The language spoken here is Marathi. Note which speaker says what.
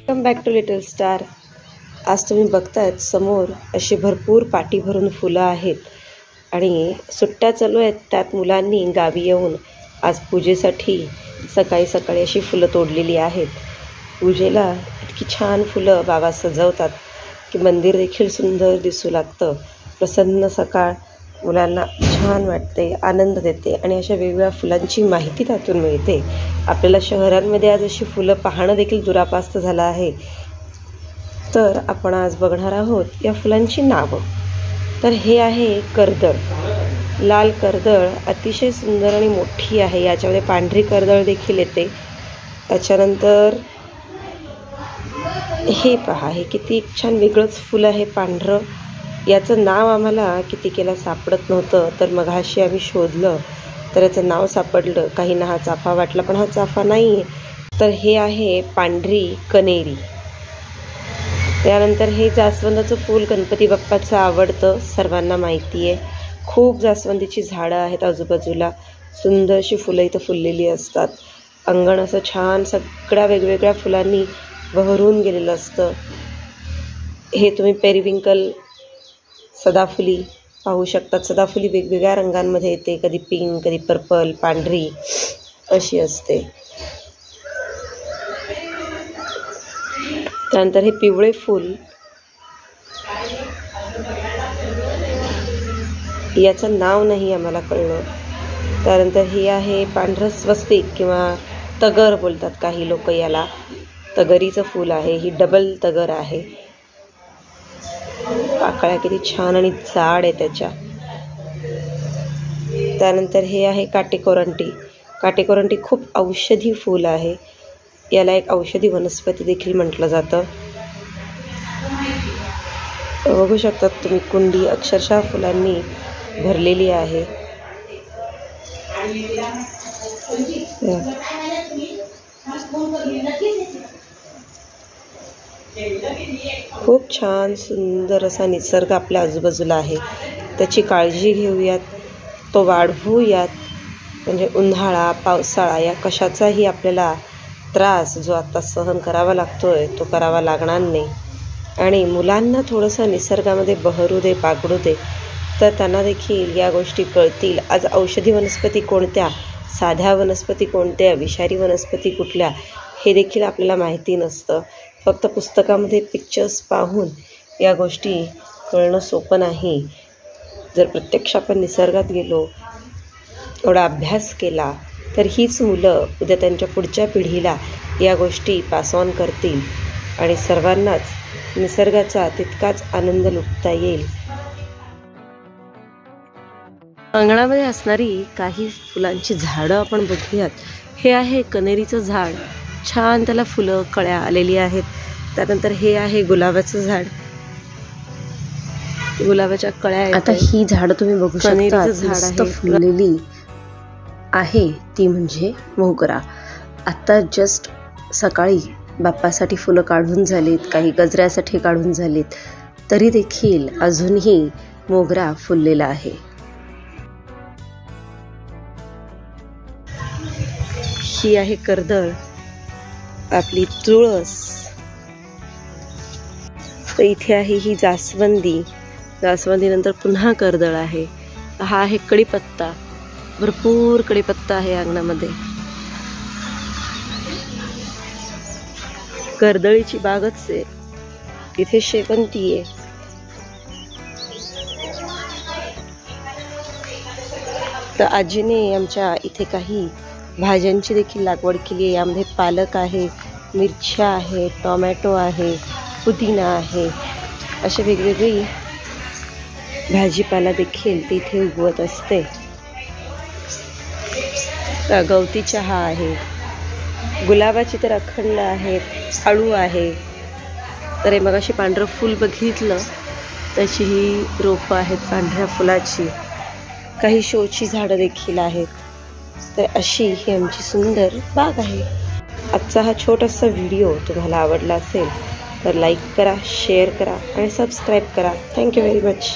Speaker 1: Welcome back to Little Star. आज तुम्ही बघतायत समोर अशी भरपूर पाटी भरून फुलं आहेत आणि सुट्ट्या चालू आहेत। त्यात मुलांनी गावी येऊन आज पूजेसाठी सकाळी सकाळी अशी फुलं तोडलेली आहेत। पूजेला इतकी छान फुलं बाबा सजवतात की मंदिर देखील सुंदर दिसू लागतं। प्रसन्न सकाळ मुलांना छान वाटते, आनंद देते आणि अशा वेगवेगळ्या फुलांची माहिती त्यातून मिळते। आपल्याला शहरांमध्ये आज अशी फुलं पाहणं देखील दुरापास्त झालं आहे। तर आपण आज बघणार आहोत या फुलांची नावं। तर हे आहे कर्दळ, लाल कर्दळ अतिशय सुंदर आणि मोठी आहे। याच्यामध्ये पांढरी कर्दळ देखील येते। त्याच्यानंतर हे पहा, हे किती छान वेगळंच फुल आहे पांढरं। याचं नाव आम्हाला किती केला सापडत नव्हतं, तर मगाशी आम्ही शोधलं तर याचं नाव सापडलं। काहींना हा चाफा वाटला, पण हा चाफा नाही आहे। तर हे आहे पांढरी कनेरी। त्यानंतर हे जास्वंदाचं फूल गणपती बाप्पाचं आवडतं, सर्वांना माहिती आहे। खूप जास्वंदीची झाडं आहेत आजूबाजूला, सुंदरशी फुलं इथं फुललेली असतात। अंगण असं छान सगळ्या वेगवेगळ्या फुलांनी बहरून गेलेलं असतं। हे तुम्ही पेरिविंकल सदाफुली पाहू शकतात। सदाफुली वेगवेगळ्या रंगांमध्ये येते, कधी पिंक, कधी पर्पल, पांढरी अशी असते। त्यानंतर हे पिवळे फूल, याचं नाव नाही आम्हाला कळलं। त्यानंतर हे आहे पांढरं स्वस्तिक किंवा तगर बोलतात काही लोक याला। तगरीचं फूल आहे, ही डबल तगर आहे। पाकळ्या किती छान आणि जाड आहे त्याच्या। त्यानंतर हे आहे काटेकोरंटी। काटेकोरंटी खूप औषधी फूल आहे, याला एक औषधी वनस्पती देखील म्हटलं जातं। बघू शकतात तुम्ही, कुंडी अक्षरशः फुलांनी भरलेली आहे। खूप छान सुंदर असा निसर्ग आपल्या आजूबाजूला आहे। त्याची काळजी घेऊयात, तो वाढवूयात, म्हणजे उन्हाळा पावसाळा या कशाचाही आपल्याला त्रास जो आता सहन करावा लागतोय तो करावा लागणार नाही। आणि मुलांना थोडंसं निसर्गामध्ये बहरू दे, बागडू दे, तर त्यांना देखील या गोष्टी कळतील। आज औषधी वनस्पती कोणत्या, साध्या वनस्पती कोणत्या, विषारी वनस्पती कुठल्या, हे देखील आपल्याला माहिती नसतं। फक्त पुस्तकामध्ये पिक्चर्स पाहून या गोष्टी कळणं सोपं नाही। जर प्रत्यक्ष आपण निसर्गात गेलो, एवढा अभ्यास केला, तर हीच मुलं उद्या त्यांच्या पुढच्या पिढीला या गोष्टी पास ऑन करतील आणि सर्वांनाच निसर्गाचा तितकाच आनंद लुटता येईल। अंगणामध्ये असणारी काही फुलांची झाडं आपण बघूयात। हे आहे कनेरीचं झाड, छान त्याला फुलं कळ्या आलेली आहेत। त्यानंतर हे आहे गुलाबाचं झाड, गुलाबाच्या कळ्या। आता ही झाडं तुम्ही बघू शकता, झाड आहे फुललेली आहे, ती म्हणजे मोगरा। आता जस्ट सकाळी बाप्पासाठी फुलं काढून झालीत, काही गजऱ्यासाठी काढून झालीत, तरी देखील अजूनही मोगरा फुललेला आहे। ही आहे कर्दळ, आपली तुळस। तर इथे आहे ही जास्वंदी, जास्वंदीनंतर पुन्हा कर्दळ आहे। हा आहे कढीपत्ता, भरपूर कढीपत्ता आहे अंगणामध्ये। कर्दळीची बागच आहे, इथे शेवंती आहे। तर आजीने आमच्या इथे काही भाज्यांची देखील लागवड केली आहे। यामध्ये पालक आहे, मिरच्या आहे, टोमॅटो आहे, पुदिना आहे, अशी वेगवेगळी भाजीपाला देखील तिथे उगवत असते। गवती चहा आहे, गुलाबाची तर अखंड आहेत, आळू आहे। तर हे मगाशी पांढरं फूल बघितलं, त्याची ही रोपं आहेत पांढऱ्या फुलाची। काही शोची झाडं देखील आहेत। तर अशी ही आमची सुंदर बाग आहे। आजचा हा छोटासा व्हिडिओ तुम्हाला आवडला असेल तर लाईक करा, शेअर करा आणि सबस्क्राईब करा। Thank you very much.